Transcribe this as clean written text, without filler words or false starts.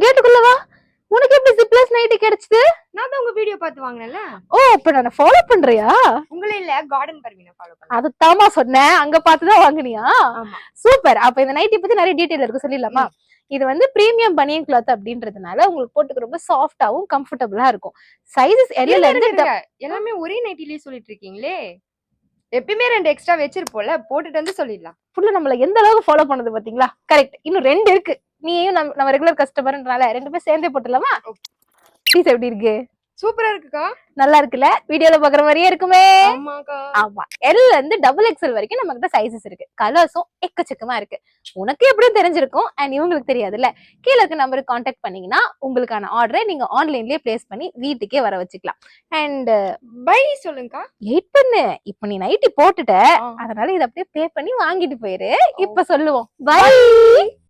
கேட்டுக்குள்ள வா. உனக்கு எப்படி ஜிப்லெஸ் நைட்டி கிடைச்சது? நான் தான் உங்க வீடியோ பார்த்து வாங்குனேன்ல. ஓ, அப்ப நான் ஃபாலோ பண்றியா? உங்களே இல்ல, கார்டன் பர்வீனை ஃபாலோ பண்ணேன். அது தாமா சொன்னேன், அங்க பார்த்து தான் வாங்குனியா? சூப்பர். அப்ப இந்த நைட்டி பத்தி நிறைய டீடைல் இருக்கு, சொல்லிடலாமா? இது வந்து பிரீமியம் பனியன் கிளாத் அப்படின்றதுனால உங்களுக்கு போட்டுக்க ரொம்ப சாஃப்டாவும் கம்ஃபர்டபுளா இருக்கும். சைஸஸ் எல்ல இருந்து எல்லாமே ஒரே நைட்டிலேயே சொல்லிட்டு இருக்கீங்களே. எப்பயுமே 2 எக்ஸ்ட்ரா வச்சிருப்போம்ல, போட்டுட்டு வந்து சொல்லிடலாம். ஃபுல்லா நம்மள எந்த அளவுக்கு ஃபாலோ பண்ணது பாத்தீங்களா? கரெக்ட். இன்னும் 2 இருக்கு. நீயும் நம்ம ரெகுலர் கஸ்டமர்ன்றனால 2 பேரும் சேர்ந்தே போட்டுடலாமா? பீஸ் எப்படி இருக்கு? சூப்பரா இருக்குக்கா. நல்லா இருக்குல்ல? வீடியோல பாக்குற மாதிரியே இருக்குமே. ஆமாக்கா. ஆமா, எல்ல இருந்து டபுள் எக்ஸ்எல் வரைக்கும் நம்ம கிட்ட சைஸஸ் இருக்கு. கலர்ஸும் எக்கச்சக்கமா இருக்கு. உனக்கு எப்படியும் தெரிஞ்சிருக்கும், அண்ட் இவங்களுக்கு தெரியாதுல்ல. கீழே இருக்க நம்பருக்கு கான்டாக்ட் பண்ணீங்கன்னா உங்களுக்கான ஆர்டரை நீங்க ஆன்லைன்லயே பிளேஸ் பண்ணி வீட்டுக்கே வர வச்சுக்கலாம். அண்ட் பை சொல்லுங்கக்கா. வெயிட் பண்ணு, இப்ப நீ நைட்டி போட்டுட்ட, அதனால இதை அப்படியே பே பண்ணி வாங்கிட்டு போயிரு. இப்ப சொல்லுவோம் பை.